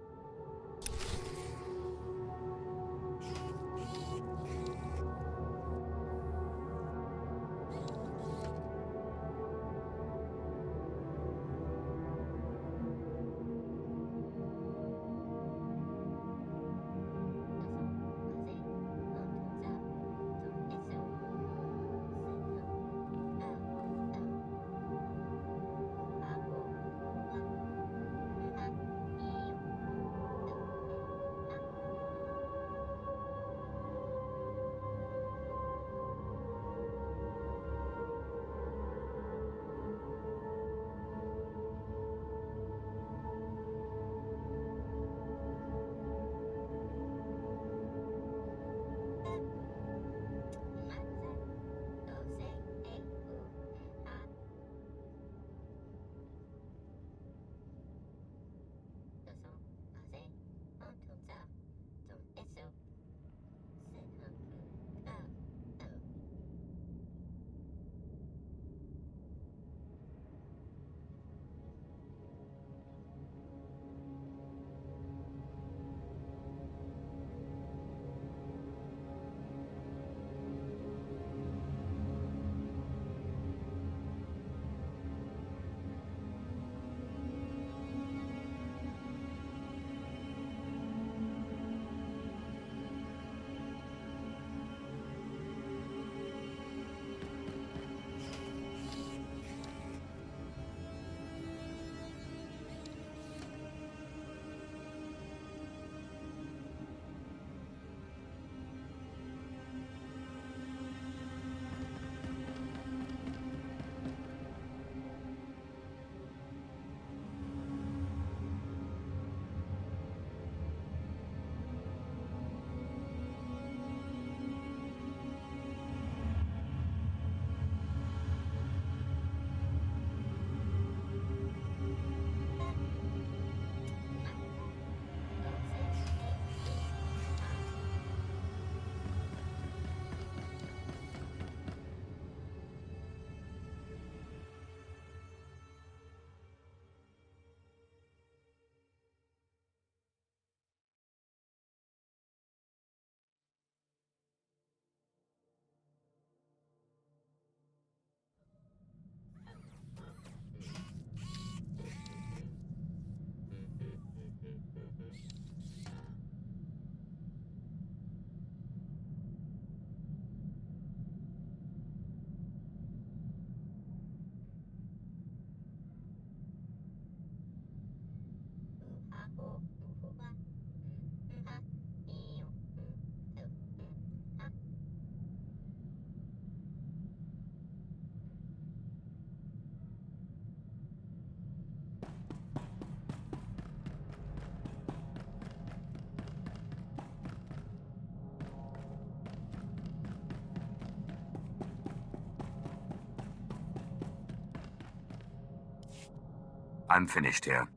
B: I'm finished here.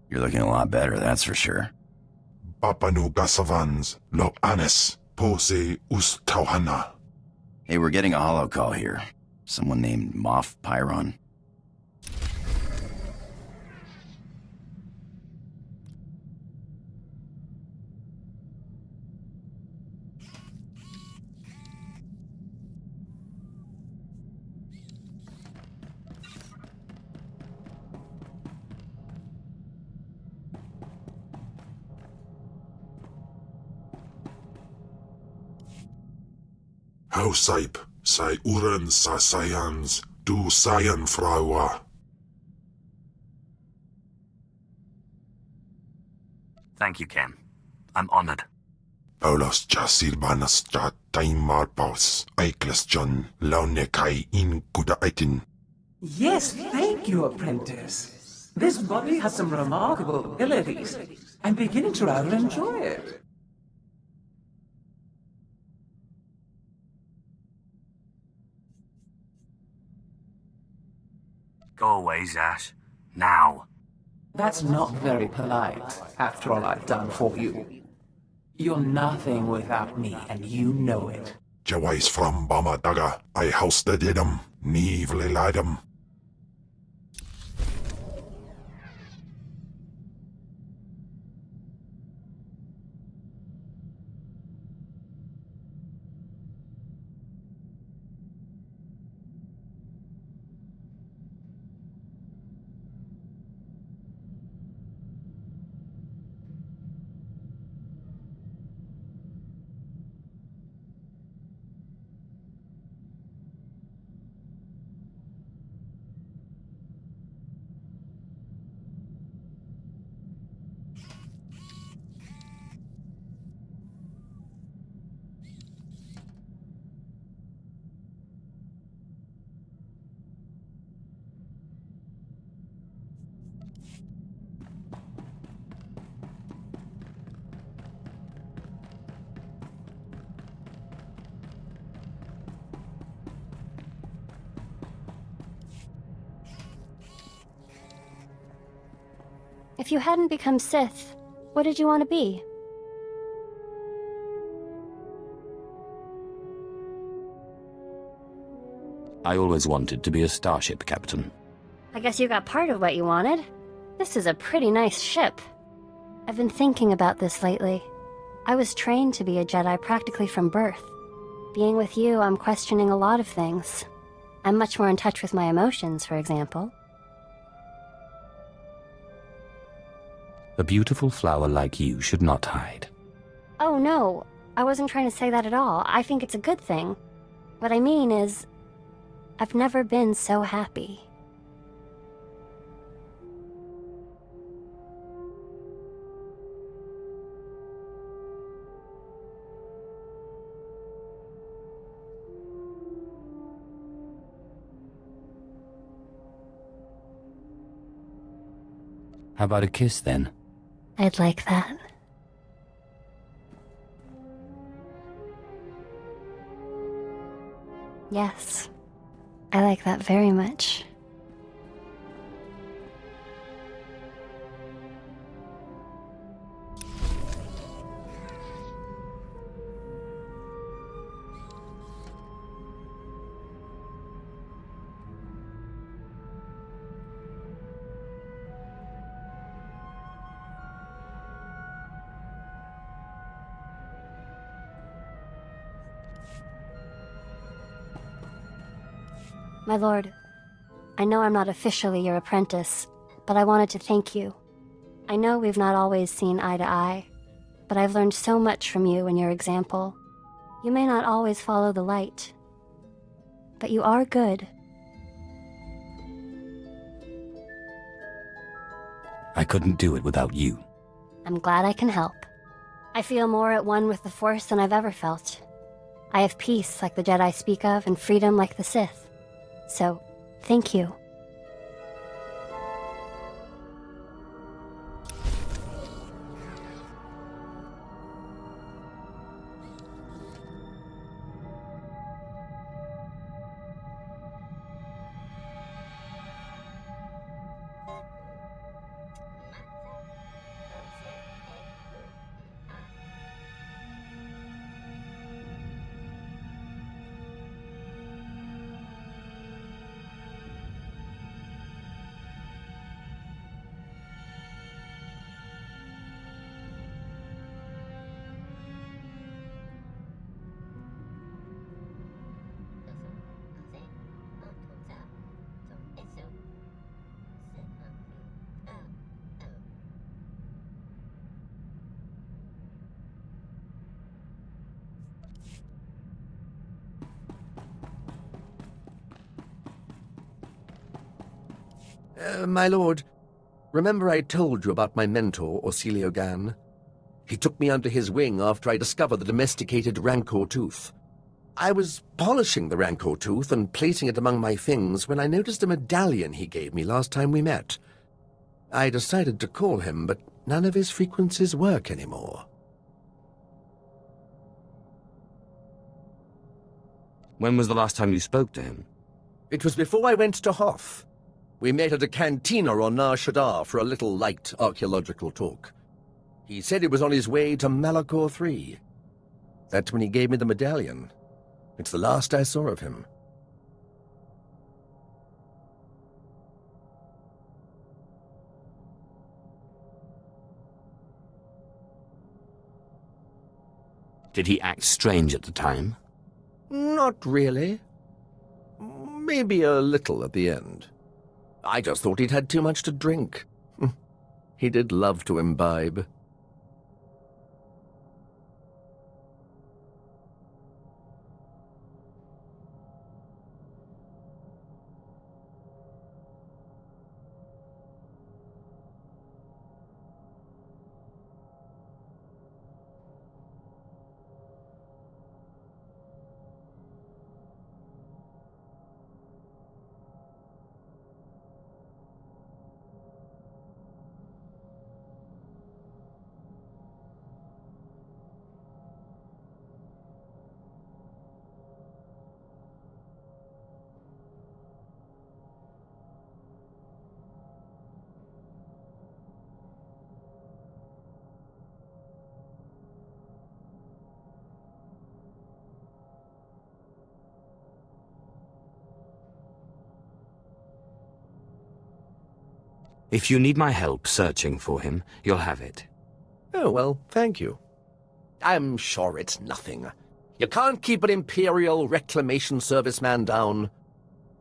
U: You're looking a lot better, that's for sure.
M: Papanu Gasavans, Lo Anes, Pose Us Tauhana.
U: Hey, we're getting a holo call here. Someone named Moff Pyron.
M: Hausaip, Sai Uren Sa Sayans, Du Sayan Fraua.
B: Thank you, Ken. I'm honored.
M: Paulos Jasilbanas Ja Taimar Paus, Aikles John, Launekai in Kudaitin.
V: Yes, thank you, apprentice. This body has some remarkable abilities. I'm beginning to rather enjoy it.
B: Go away, Zash. Now.
V: That's not very polite, after all I've done for you. You're nothing without me, and you know it.
M: Jawais from Bamadaga, I hosted him, Nively Lidem.
G: If you hadn't become Sith, what did you want to be?
W: I always wanted to be a starship captain.
G: I guess you got part of what you wanted. This is a pretty nice ship. I've been thinking about this lately. I was trained to be a Jedi practically from birth. Being with you, I'm questioning a lot of things. I'm much more in touch with my emotions, for example.
W: A beautiful flower like you should not hide.
G: Oh no, I wasn't trying to say that at all. I think it's a good thing. What I mean is, I've never been so happy.
W: How about a kiss then?
G: I'd like that. Yes, I like that very much. My lord, I know I'm not officially your apprentice, but I wanted to thank you. I know we've not always seen eye to eye, but I've learned so much from you and your example. You may not always follow the light, but you are good.
W: I couldn't do it without you.
G: I'm glad I can help. I feel more at one with the Force than I've ever felt. I have peace like the Jedi speak of, and freedom like the Sith. So, thank you.
F: My lord, remember I told you about my mentor, Orsilio Gan? He took me under his wing after I discovered the domesticated Rancor tooth. I was polishing the Rancor tooth and placing it among my things when I noticed a medallion he gave me last time we met. I decided to call him, but none of his frequencies work anymore.
W: When was the last time you spoke to him?
F: It was before I went to Hoth. We met at a cantina on Nar Shaddaa for a little light archaeological talk. He said he was on his way to Malachor III. That's when he gave me the medallion. It's the last I saw of him.
W: Did he act strange at the time?
F: Not really. Maybe a little at the end. I just thought he'd had too much to drink. He did love to imbibe.
W: If you need my help searching for him, you'll have it.
F: Oh, well, thank you. I'm sure it's nothing. You can't keep an Imperial Reclamation Service man down.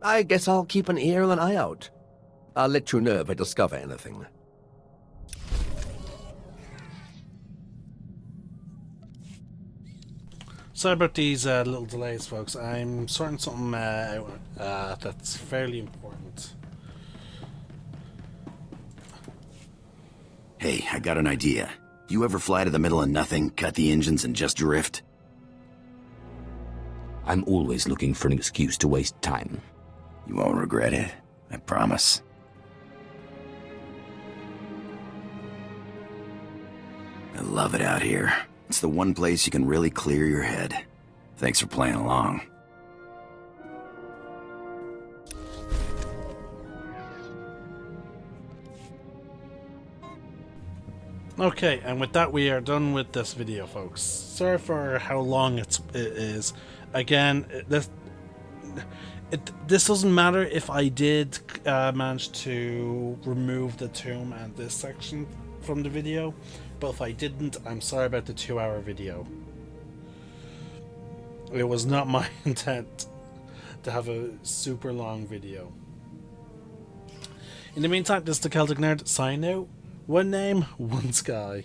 F: I guess I'll keep an ear and an eye out. I'll let you know if I discover anything.
Q: Sorry about these little delays, folks. I'm sorting something out that's fairly important.
U: Hey, I got an idea. You ever fly to the middle of nothing, cut the engines, and just drift?
W: I'm always looking for an excuse to waste time.
U: You won't regret it, I promise. I love it out here. It's the one place you can really clear your head. Thanks for playing along.
Q: Okay, and with that we are done with this video, folks. Sorry for how long it is. Again, this doesn't matter if I did manage to remove the tomb and this section from the video, but if I didn't, I'm sorry about the 2-hour video. It was not my intent to have a super long video. In the meantime, this is the Celtic Nerd signing out. One name, one sky.